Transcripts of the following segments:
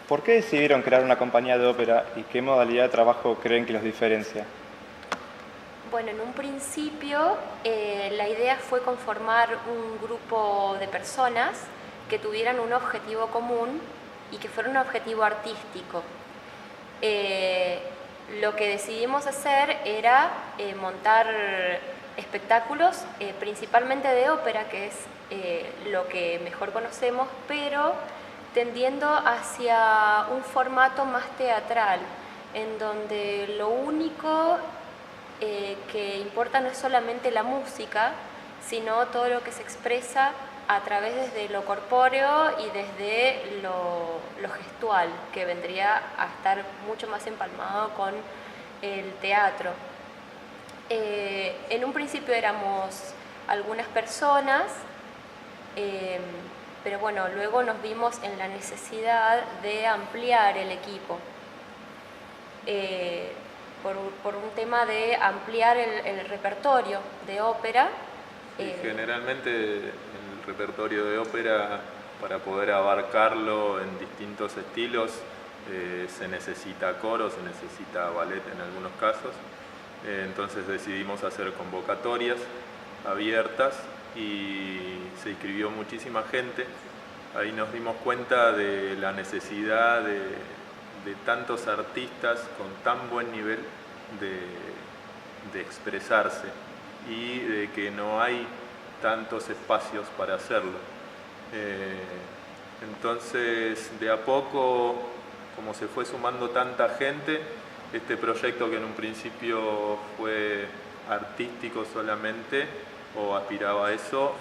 ¿Por qué decidieron crear una compañía de ópera y qué modalidad de trabajo creen que los diferencia? Bueno, en un principio la idea fue conformar un grupo de personas que tuvieran un objetivo común y que fuera un objetivo artístico. Lo que decidimos hacer era montar espectáculos principalmente de ópera, que es lo que mejor conocemos, pero tendiendo hacia un formato más teatral, en donde lo único que importa no es solamente la música, sino todo lo que se expresa a través desde lo corpóreo y desde lo gestual, que vendría a estar mucho más empalmado con el teatro. En un principio éramos algunas personas, pero bueno, luego nos vimos en la necesidad de ampliar el equipo. Por un tema de ampliar el repertorio de ópera. Sí, generalmente el repertorio de ópera, para poder abarcarlo en distintos estilos, se necesita coro, se necesita ballet en algunos casos. Entonces decidimos hacer convocatorias abiertas y se inscribió muchísima gente. Ahí nos dimos cuenta de la necesidad de tantos artistas con tan buen nivel de expresarse y de que no hay tantos espacios para hacerlo. Entonces, de a poco, como se fue sumando tanta gente, este proyecto, que en un principio fue artístico solamente o aspiraba a eso,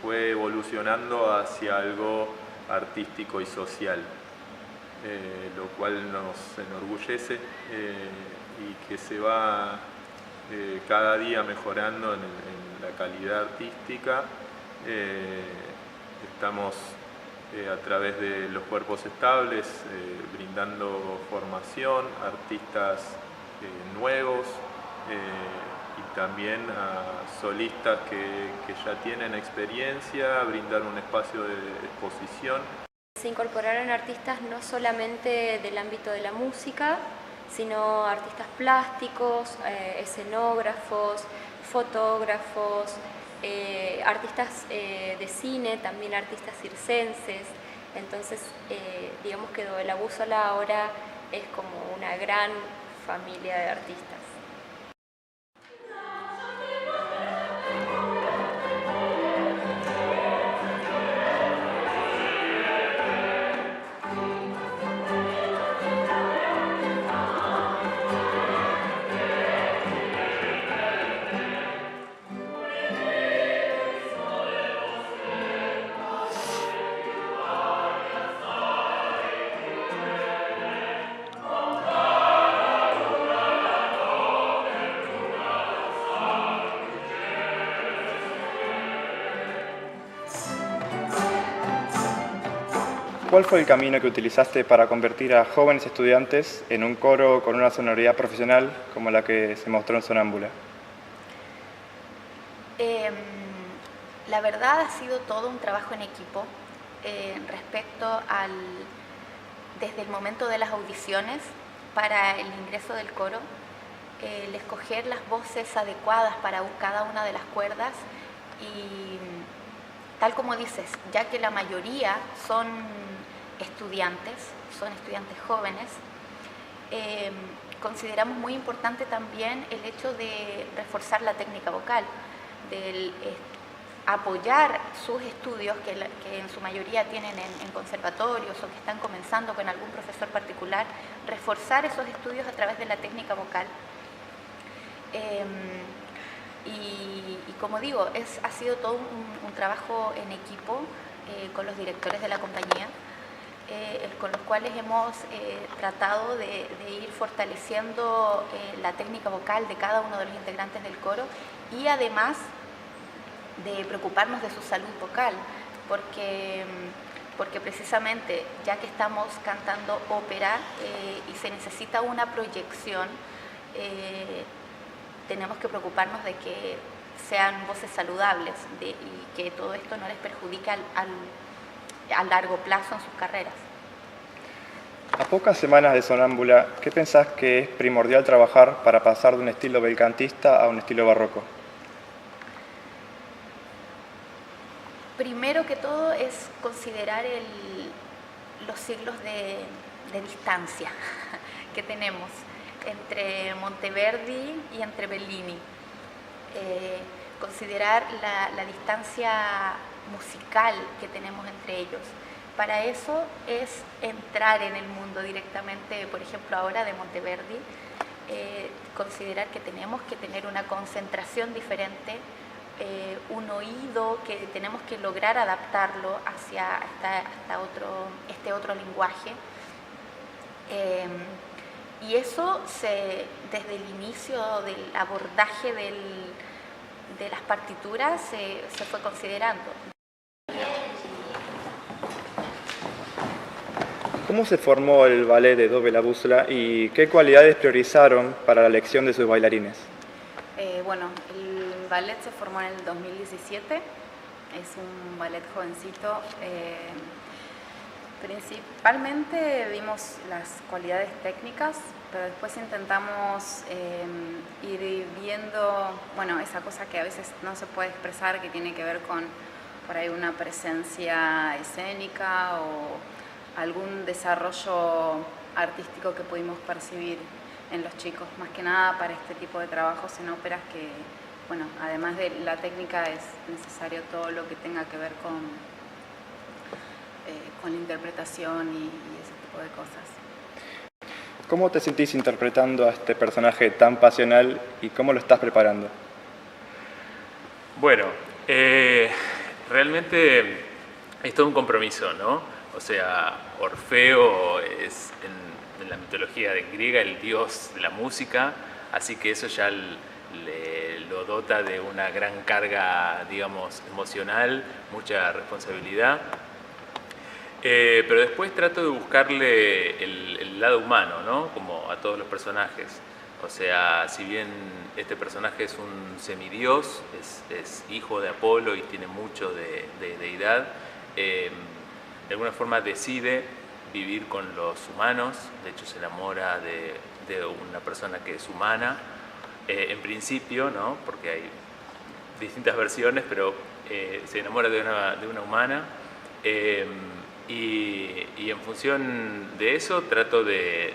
fue evolucionando hacia algo artístico y social. Lo cual nos enorgullece y que se va cada día mejorando en la calidad artística. Estamos a través de los cuerpos estables brindando formación a artistas nuevos y también a solistas que ya tienen experiencia, brindar un espacio de exposición. Se incorporaron artistas no solamente del ámbito de la música, sino artistas plásticos, escenógrafos, fotógrafos, artistas de cine, también artistas circenses. Entonces, digamos que el Abúsola ahora es como una gran familia de artistas. ¿Cuál fue el camino que utilizaste para convertir a jóvenes estudiantes en un coro con una sonoridad profesional como la que se mostró en Sonámbula? La verdad ha sido todo un trabajo en equipo respecto desde el momento de las audiciones para el ingreso del coro, el escoger las voces adecuadas para cada una de las cuerdas y tal como dices, ya que la mayoría son estudiantes jóvenes, consideramos muy importante también el hecho de reforzar la técnica vocal, de apoyar sus estudios que en su mayoría tienen en conservatorios o que están comenzando con algún profesor particular, reforzar esos estudios a través de la técnica vocal. Y como digo, ha sido todo un trabajo en equipo con los directores de la compañía, con los cuales hemos tratado de ir fortaleciendo la técnica vocal de cada uno de los integrantes del coro y además de preocuparnos de su salud vocal, porque precisamente ya que estamos cantando ópera y se necesita una proyección, tenemos que preocuparnos de que sean voces saludables y que todo esto no les perjudique a largo plazo en sus carreras. A pocas semanas de Sonámbula, ¿qué pensás que es primordial trabajar para pasar de un estilo belcantista a un estilo barroco? Primero que todo es considerar los siglos de distancia que tenemos entre Monteverdi y entre Bellini. Considerar la distancia musical que tenemos entre ellos. Para eso es entrar en el mundo directamente, por ejemplo ahora de Monteverdi, considerar que tenemos que tener una concentración diferente, un oído que tenemos que lograr adaptarlo hacia este otro lenguaje. Y eso desde el inicio del abordaje de las partituras se fue considerando. ¿Cómo se formó el ballet de Dove la Bússola y qué cualidades priorizaron para la elección de sus bailarines? Bueno, el ballet se formó en el 2017, es un ballet jovencito. Principalmente vimos las cualidades técnicas, pero después intentamos ir viendo, bueno, esa cosa que a veces no se puede expresar, que tiene que ver con por ahí una presencia escénica o algún desarrollo artístico que pudimos percibir en los chicos, más que nada para este tipo de trabajos en óperas que, bueno, además de la técnica es necesario todo lo que tenga que ver con la interpretación y ese tipo de cosas. ¿Cómo te sentís interpretando a este personaje tan pasional y cómo lo estás preparando? Bueno, realmente es todo un compromiso, ¿no? O sea, Orfeo es en la mitología griega el dios de la música, así que eso ya lo dota de una gran carga, digamos, emocional, mucha responsabilidad. Pero después trato de buscarle el lado humano, ¿no? Como a todos los personajes. O sea, si bien este personaje es un semidios, es hijo de Apolo y tiene mucho de deidad, de alguna forma decide vivir con los humanos. De hecho se enamora de una persona que es humana, en principio, ¿no? Porque hay distintas versiones, pero se enamora de una humana. Y en función de eso trato de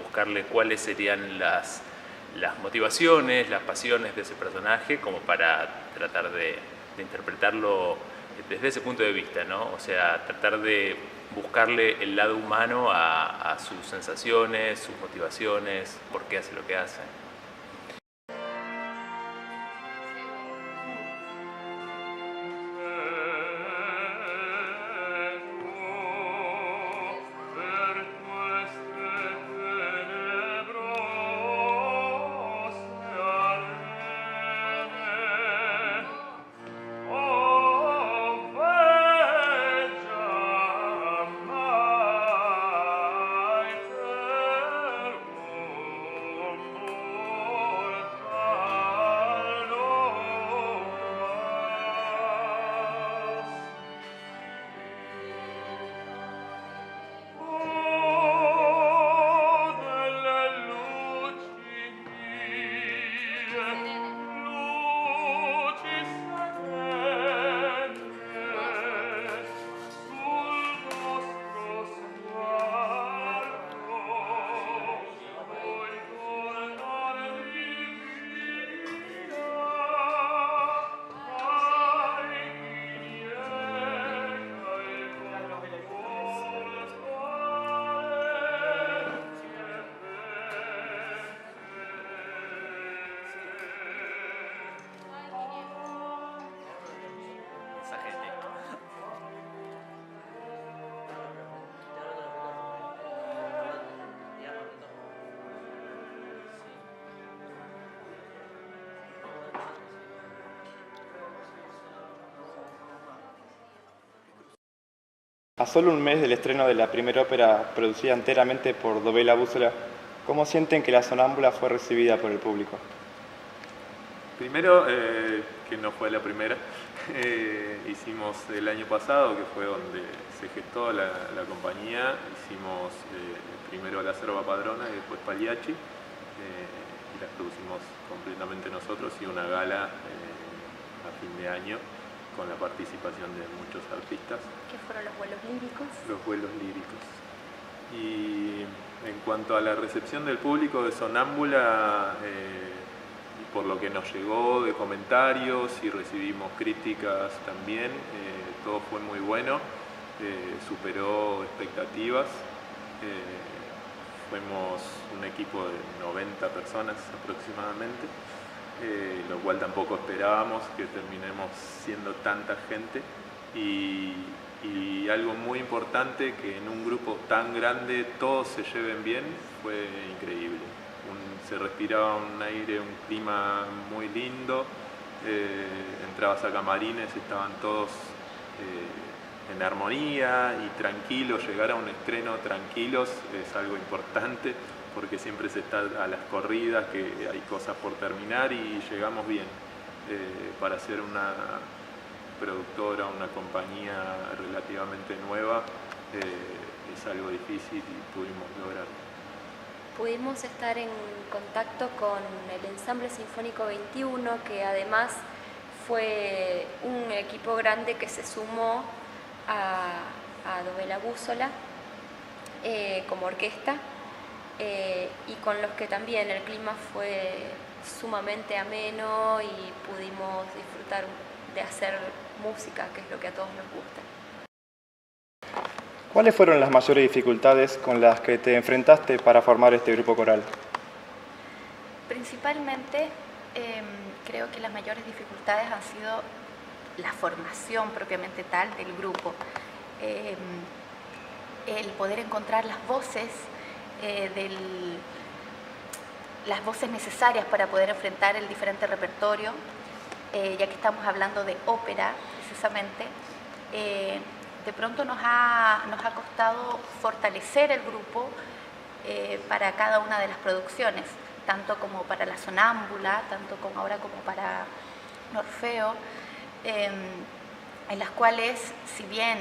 buscarle cuáles serían las motivaciones, las pasiones de ese personaje, como para tratar de interpretarlo desde ese punto de vista, ¿no? O sea, tratar de buscarle el lado humano a sus sensaciones, sus motivaciones, por qué hace lo que hace. A solo un mes del estreno de la primera ópera producida enteramente por Dove la Bússola, ¿cómo sienten que La Sonámbula fue recibida por el público? Primero, que no fue la primera. Hicimos el año pasado, que fue donde se gestó la compañía, hicimos primero la Serva Padrona y después Pagliacci, y las producimos completamente nosotros, y una gala a fin de año con la participación de muchos artistas. ¿Qué fueron los vuelos líricos? Los vuelos líricos. Y en cuanto a la recepción del público de Sonámbula, por lo que nos llegó de comentarios y recibimos críticas también, todo fue muy bueno, superó expectativas. Fuimos un equipo de 90 personas aproximadamente, lo cual tampoco esperábamos que terminemos siendo tanta gente, y algo muy importante, que en un grupo tan grande todos se lleven bien, fue increíble. Se respiraba un aire, un clima muy lindo, entrabas a camarines, estaban todos en armonía y tranquilos. Llegar a un estreno tranquilos es algo importante, porque siempre se está a las corridas, que hay cosas por terminar, y llegamos bien. Para ser una productora, una compañía relativamente nueva, es algo difícil y pudimos lograrlo. Pudimos estar en contacto con el Ensamble Sinfónico 21, que además fue un equipo grande que se sumó a Dove la Bússola como orquesta, y con los que también el clima fue sumamente ameno y pudimos disfrutar de hacer música, que es lo que a todos nos gusta. ¿Cuáles fueron las mayores dificultades con las que te enfrentaste para formar este grupo coral? Principalmente, creo que las mayores dificultades han sido la formación propiamente tal del grupo. El poder encontrar las voces, las voces necesarias para poder enfrentar el diferente repertorio, ya que estamos hablando de ópera precisamente. De pronto nos ha costado fortalecer el grupo para cada una de las producciones, tanto como para la Sonámbula, tanto como ahora como para Orfeo, en las cuales, si bien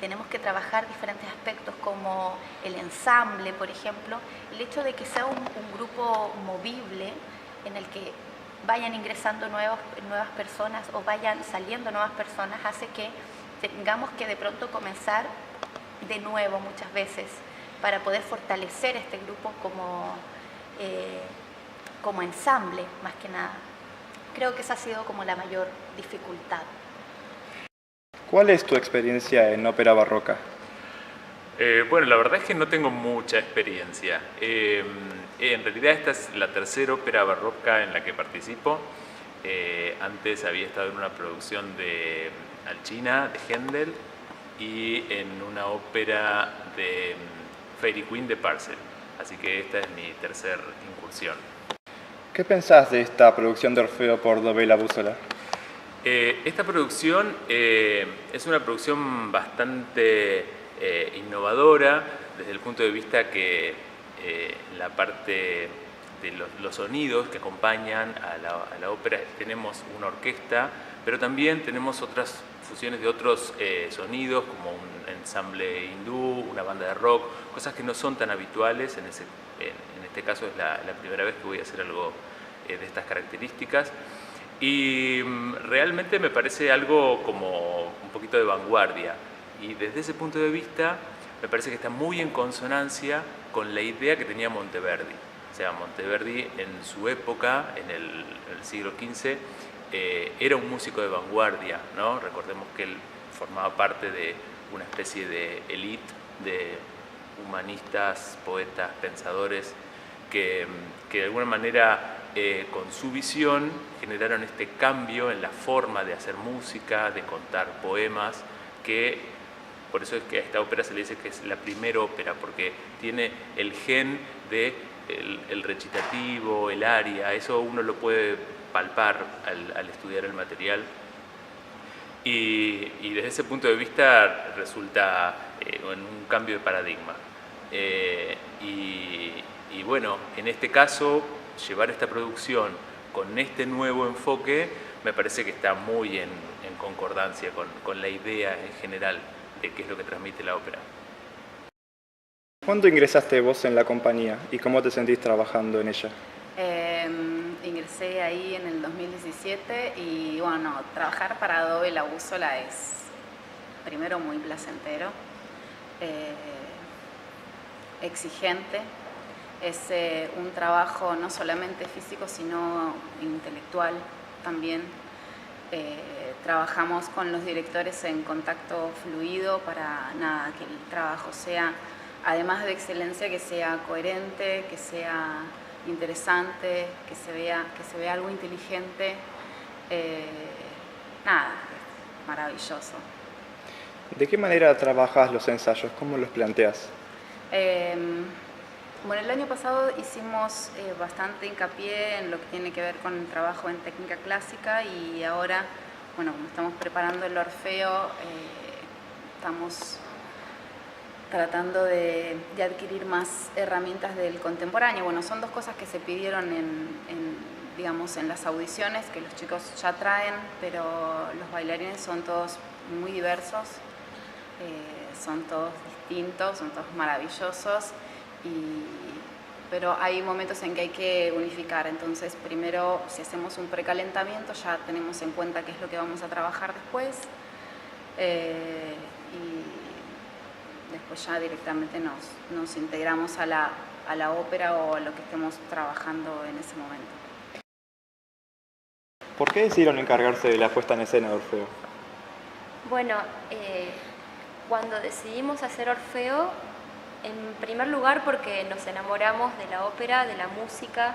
tenemos que trabajar diferentes aspectos como el ensamble, por ejemplo, el hecho de que sea un grupo movible en el que vayan ingresando nuevas personas o vayan saliendo nuevas personas, hace que tengamos que de pronto comenzar de nuevo muchas veces para poder fortalecer este grupo como ensamble, más que nada. Creo que esa ha sido como la mayor dificultad. ¿Cuál es tu experiencia en ópera barroca? Bueno, la verdad es que no tengo mucha experiencia. En realidad esta es la tercera ópera barroca en la que participo. Antes había estado en una producción de Alcina, de Händel, y en una ópera de Fairy Queen de Purcell. Así que esta es mi tercera incursión. ¿Qué pensás de esta producción de Orfeo por Dove la Bússola? Esta producción es una producción bastante innovadora desde el punto de vista que la parte de los sonidos que acompañan a la ópera, tenemos una orquesta, pero también tenemos otras fusiones de otros sonidos, como un ensamble hindú, una banda de rock, cosas que no son tan habituales. En este caso es la primera vez que voy a hacer algo de estas características, y realmente me parece algo como un poquito de vanguardia, y desde ese punto de vista me parece que está muy en consonancia con la idea que tenía Monteverdi. O sea, Monteverdi en su época, en el siglo XV, era un músico de vanguardia, ¿no? Recordemos que él formaba parte de una especie de élite de humanistas, poetas, pensadores, que de alguna manera con su visión generaron este cambio en la forma de hacer música, de contar poemas, que por eso es que a esta ópera se le dice que es la primera ópera, porque tiene el gen de el recitativo, el aria. Eso uno lo puede palpar al estudiar el material, y desde ese punto de vista resulta un cambio de paradigma. Y bueno, en este caso, llevar esta producción con este nuevo enfoque me parece que está muy en concordancia con la idea en general de qué es lo que transmite la ópera. ¿Cuándo ingresaste vos en la compañía y cómo te sentís trabajando en ella? Ingresé ahí en el 2017 y bueno, trabajar para Adobe La Bússola es primero muy placentero, exigente, es un trabajo no solamente físico sino intelectual también. Trabajamos con los directores en contacto fluido para nada, que el trabajo sea, además de excelencia, que sea coherente, que sea interesante, que se vea algo inteligente. Nada, es maravilloso. ¿De qué manera trabajas los ensayos? ¿Cómo los planteas? Bueno, el año pasado hicimos bastante hincapié en lo que tiene que ver con el trabajo en técnica clásica y ahora, bueno, como estamos preparando el Orfeo, estamos tratando de adquirir más herramientas del contemporáneo. Bueno, son dos cosas que se pidieron digamos, en las audiciones, que los chicos ya traen, pero los bailarines son todos muy diversos, son todos distintos, son todos maravillosos, pero hay momentos en que hay que unificar. Entonces, primero, si hacemos un precalentamiento, ya tenemos en cuenta qué es lo que vamos a trabajar después, y después ya directamente nos integramos a la ópera o a lo que estemos trabajando en ese momento. ¿Por qué decidieron encargarse de la puesta en escena de Orfeo? Bueno, cuando decidimos hacer Orfeo, en primer lugar porque nos enamoramos de la ópera, de la música,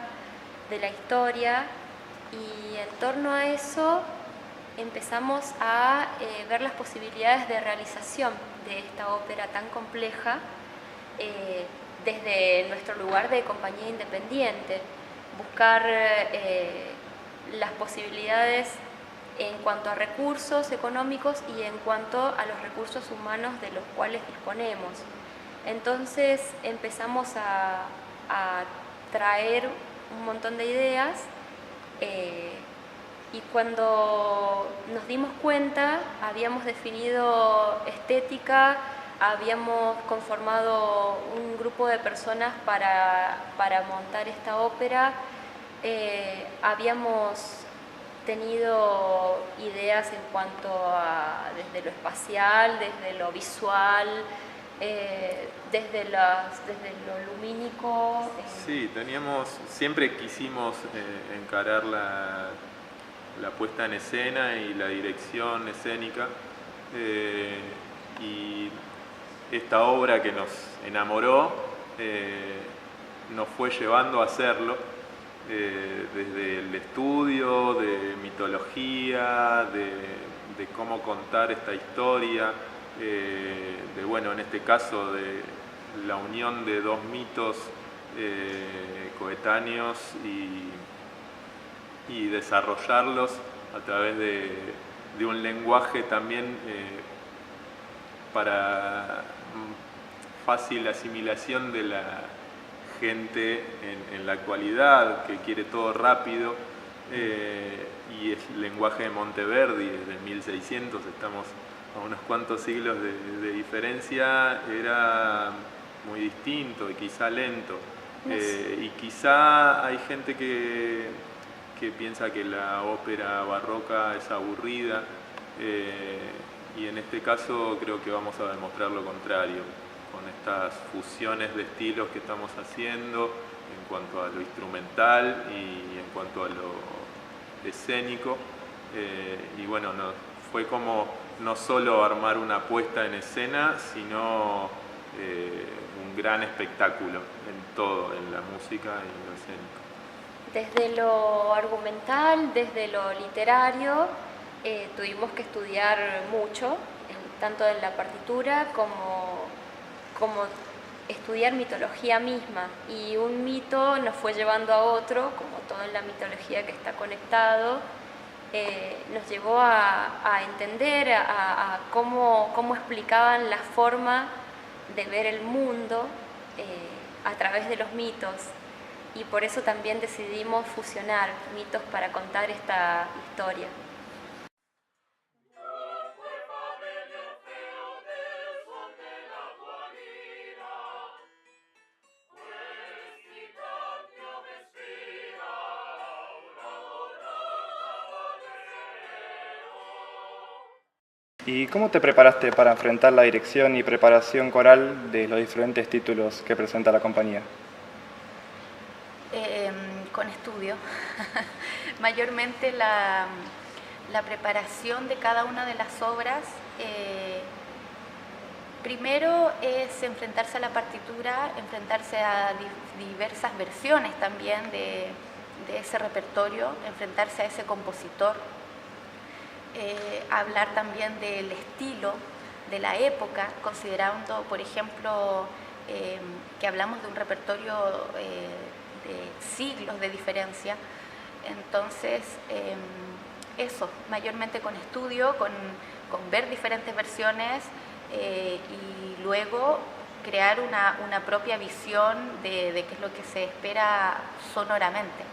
de la historia, y en torno a eso empezamos a ver las posibilidades de realización de esta ópera tan compleja desde nuestro lugar de compañía independiente, buscar las posibilidades en cuanto a recursos económicos y en cuanto a los recursos humanos de los cuales disponemos. Entonces empezamos a traer un montón de ideas y cuando nos dimos cuenta habíamos definido estética, habíamos conformado un grupo de personas para montar esta ópera, habíamos tenido ideas en cuanto a desde lo espacial, desde lo visual, desde lo lumínico. Sí, siempre quisimos encarar la puesta en escena y la dirección escénica, y esta obra que nos enamoró nos fue llevando a hacerlo, desde el estudio de mitología, de cómo contar esta historia, bueno, en este caso de la unión de dos mitos coetáneos y desarrollarlos a través de un lenguaje también para fácil asimilación de la gente en la actualidad, que quiere todo rápido, y el lenguaje de Monteverdi desde 1600, estamos a unos cuantos siglos de diferencia, era muy distinto y quizá lento. Y quizá hay gente que piensa que la ópera barroca es aburrida, y en este caso creo que vamos a demostrar lo contrario, con estas fusiones de estilos que estamos haciendo en cuanto a lo instrumental y en cuanto a lo escénico. Y bueno, fue como no solo armar una puesta en escena, sino un gran espectáculo en todo, en la música y en lo escénico. Desde lo argumental, desde lo literario, tuvimos que estudiar mucho, tanto en la partitura como estudiar mitología misma. Y un mito nos fue llevando a otro, como todo en la mitología que está conectado, nos llevó a entender a cómo explicaban la forma de ver el mundo a través de los mitos. y por eso también decidimos fusionar mitos para contar esta historia. ¿Y cómo te preparaste para enfrentar la dirección y preparación coral de los diferentes títulos que presenta la compañía? Con estudio. Mayormente la preparación de cada una de las obras, primero es enfrentarse a la partitura, enfrentarse a diversas versiones también de ese repertorio, enfrentarse a ese compositor, hablar también del estilo, de la época, considerando, por ejemplo, que hablamos de un repertorio de siglos de diferencia. Entonces, eso, mayormente con estudio, con ver diferentes versiones y luego crear una propia visión de qué es lo que se espera sonoramente.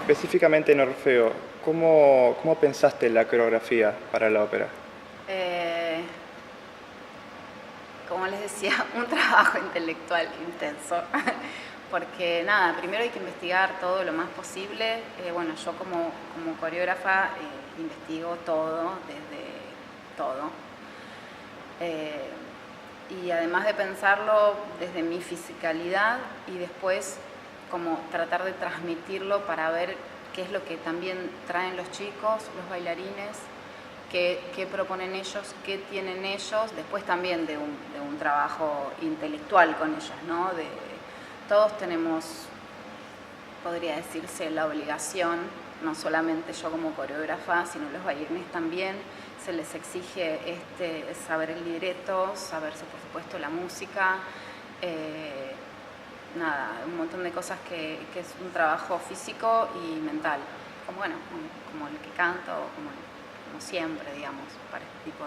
Específicamente en Orfeo, ¿cómo pensaste la coreografía para la ópera? Como les decía, un trabajo intelectual intenso, porque nada, primero hay que investigar todo lo más posible. Bueno, yo como coreógrafa investigo todo, desde todo. Y además de pensarlo desde mi fisicalidad y después como tratar de transmitirlo para ver qué es lo que también traen los chicos, los bailarines, qué proponen ellos, qué tienen ellos, después también de un trabajo intelectual con ellos, ¿no? Todos tenemos, podría decirse, la obligación, no solamente yo como coreógrafa, sino los bailarines también, se les exige saber el libreto, saberse por supuesto la música, nada, un montón de cosas que es un trabajo físico y mental, como el que canto, como siempre, digamos, para este tipo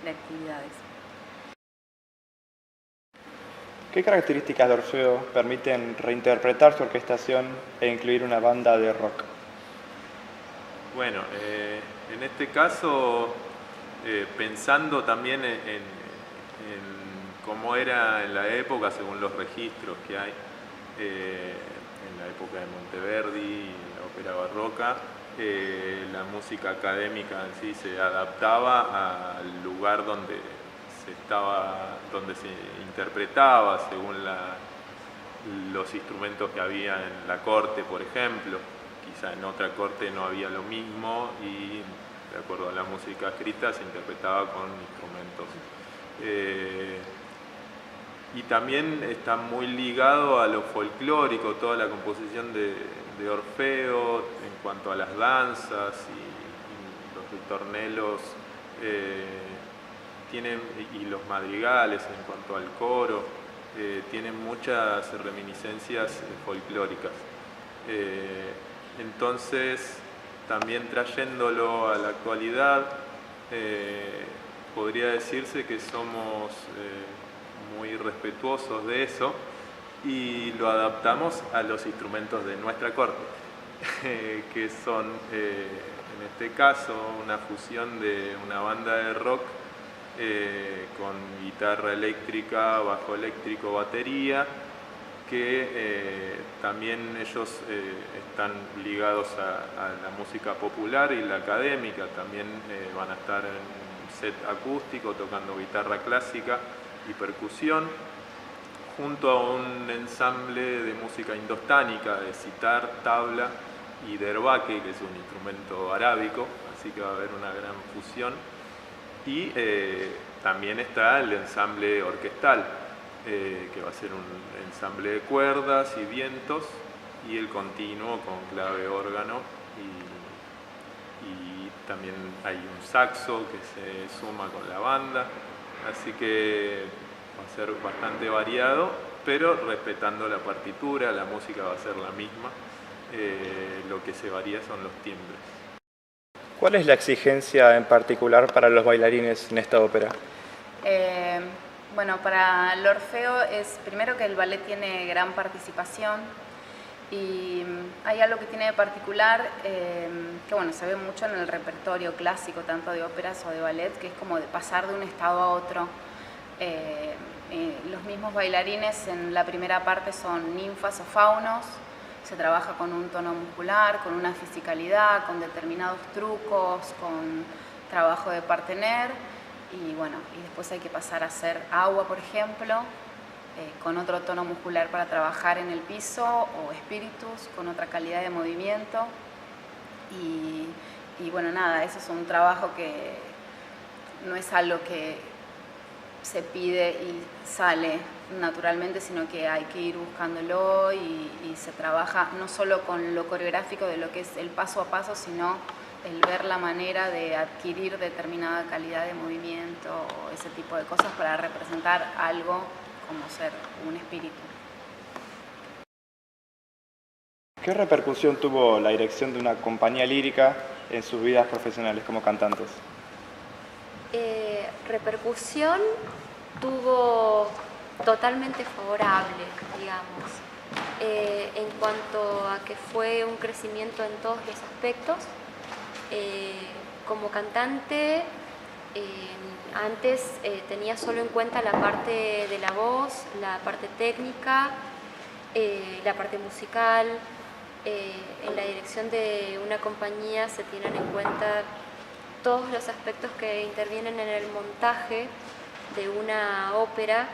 de actividades. ¿Qué características de Orfeo permiten reinterpretar su orquestación e incluir una banda de rock? Bueno, en este caso, pensando también en cómo era en la época, según los registros que hay, en la época de Monteverdi, la ópera barroca, la música académica en sí se adaptaba al lugar donde se interpretaba, según los instrumentos que había en la corte, por ejemplo. Quizá en otra corte no había lo mismo y, de acuerdo a la música escrita, se interpretaba con instrumentos. Y también está muy ligado a lo folclórico, toda la composición de Orfeo en cuanto a las danzas y los ritornelos y los madrigales en cuanto al coro, tienen muchas reminiscencias folclóricas. Entonces, también trayéndolo a la actualidad, podría decirse que somos muy respetuosos de eso y lo adaptamos a los instrumentos de nuestra corte, que son, en este caso, una fusión de una banda de rock con guitarra eléctrica, bajo eléctrico, batería, que también ellos están ligados a la música popular y la académica. También van a estar en set acústico tocando guitarra clásica y percusión, junto a un ensamble de música indostánica, de sitar, tabla y derbaque, que es un instrumento arábico, así que va a haber una gran fusión. Y también está el ensamble orquestal, que va a ser un ensamble de cuerdas y vientos, y el continuo con clave, órgano, y también hay un saxo que se suma con la banda, así que va a ser bastante variado, pero respetando la partitura. La música va a ser la misma, lo que se varía son los timbres. ¿Cuál es la exigencia en particular para los bailarines en esta ópera? Bueno, para el Orfeo es primero que el ballet tiene gran participación y hay algo que tiene de particular que bueno, se ve mucho en el repertorio clásico, tanto de óperas o de ballet, que es como de pasar de un estado a otro. Los mismos bailarines en la primera parte son ninfas o faunos, se trabaja con un tono muscular, con una fisicalidad, con determinados trucos, con trabajo de partener y bueno, y después hay que pasar a hacer agua, por ejemplo, con otro tono muscular para trabajar en el piso, o espíritus con otra calidad de movimiento y bueno, nada, eso es un trabajo que no es algo que se pide y sale naturalmente, sino que hay que ir buscándolo y se trabaja no solo con lo coreográfico de lo que es el paso a paso, sino el ver la manera de adquirir determinada calidad de movimiento o ese tipo de cosas para representar algo como ser un espíritu. ¿Qué repercusión tuvo la dirección de una compañía lírica en sus vidas profesionales como cantantes? Repercusión tuvo totalmente favorable, digamos, en cuanto a que fue un crecimiento en todos los aspectos. Como cantante, antes tenía solo en cuenta la parte de la voz, la parte técnica, la parte musical. En la dirección de una compañía se tienen en cuenta todos los aspectos que intervienen en el montaje de una ópera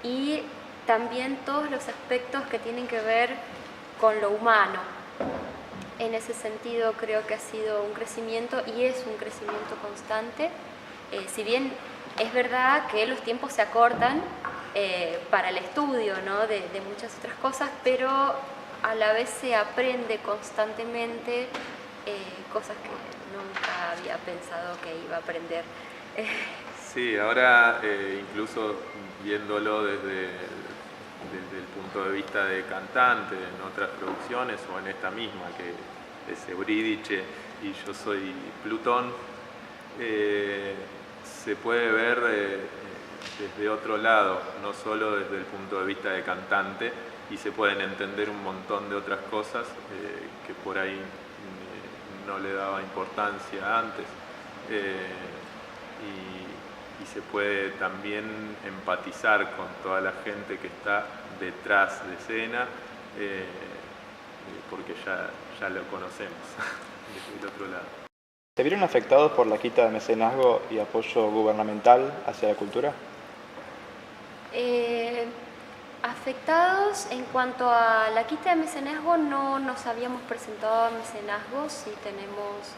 y también todos los aspectos que tienen que ver con lo humano. En ese sentido creo que ha sido un crecimiento y es un crecimiento constante. Si bien es verdad que los tiempos se acortan para el estudio, ¿no? de muchas otras cosas, pero a la vez se aprende constantemente cosas que nunca había pensado que iba a aprender. Sí, ahora incluso viéndolo desde el punto de vista de cantante en otras producciones o en esta misma que es Eurídice y Yo soy Plutón, se puede ver desde otro lado, no solo desde el punto de vista de cantante, y se pueden entender un montón de otras cosas que por ahí no le daba importancia antes. Y se puede también empatizar con toda la gente que está detrás de escena, porque ya lo conocemos desde el otro lado. ¿Se vieron afectados por la quita de mecenazgo y apoyo gubernamental hacia la cultura? Afectados en cuanto a la quita de mecenazgo, no nos habíamos presentado a mecenazgo, sí tenemos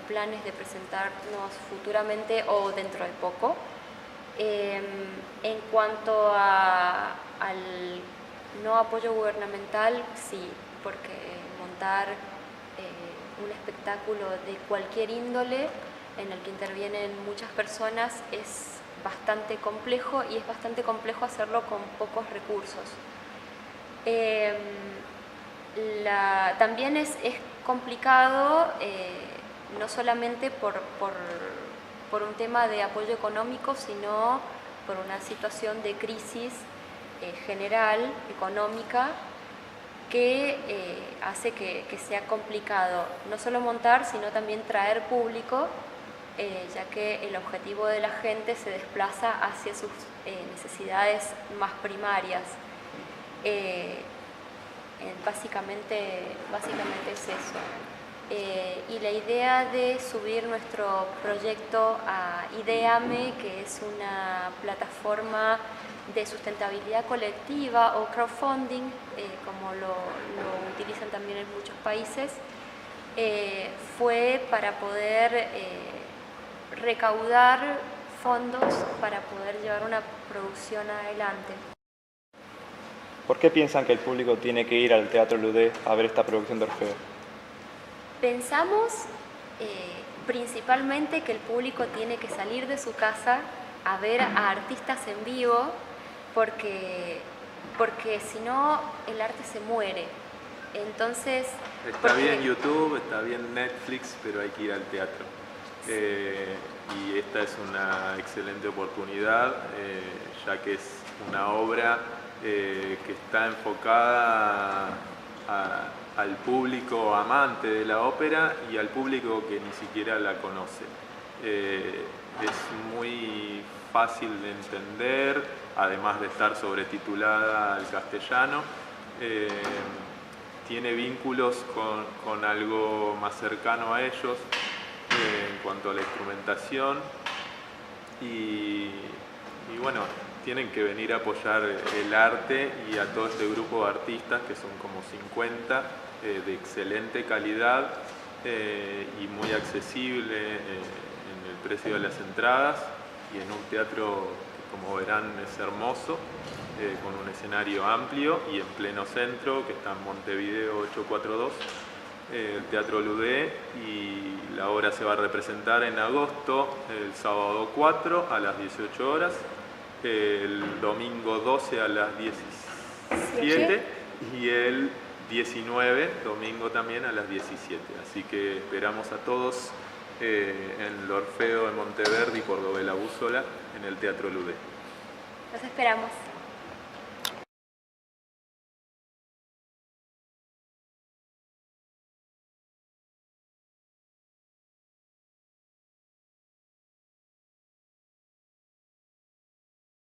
planes de presentarnos futuramente o dentro de poco. En cuanto al no apoyo gubernamental, sí, porque montar un espectáculo de cualquier índole en el que intervienen muchas personas es bastante complejo y es bastante complejo hacerlo con pocos recursos. También es complicado no solamente por un tema de apoyo económico, sino por una situación de crisis general, económica, que hace que sea complicado no solo montar, sino también traer público, ya que el objetivo de la gente se desplaza hacia sus necesidades más primarias. Básicamente es eso. Y la idea de subir nuestro proyecto a Ideame, que es una plataforma de sustentabilidad colectiva o crowdfunding, como lo utilizan también en muchos países, fue para poder recaudar fondos para poder llevar una producción adelante. ¿Por qué piensan que el público tiene que ir al Teatro Ludé a ver esta producción de Orfeo? Pensamos principalmente que el público tiene que salir de su casa a ver a artistas en vivo, porque si no el arte se muere. Entonces... Está bien YouTube, está bien Netflix, pero hay que ir al teatro. Y esta es una excelente oportunidad, ya que es una obra que está enfocada al público amante de la ópera y al público que ni siquiera la conoce. Es muy fácil de entender, además de estar sobretitulada al castellano. Tiene vínculos con algo más cercano a ellos en cuanto a la instrumentación y bueno, tienen que venir a apoyar el arte y a todo este grupo de artistas, que son como 50, de excelente calidad y muy accesible en el precio de las entradas, y en un teatro que, como verán, es hermoso, con un escenario amplio y en pleno centro, que está en Montevideo 842, el Teatro Ludé, y la obra se va a representar en agosto, el sábado 4 a las 18 horas, el domingo 12 a las 17 y el 19, domingo también a las 17. Así que esperamos a todos en el Orfeo de Monteverdi por Dobela Búsola, en el Teatro Ludé. Los esperamos.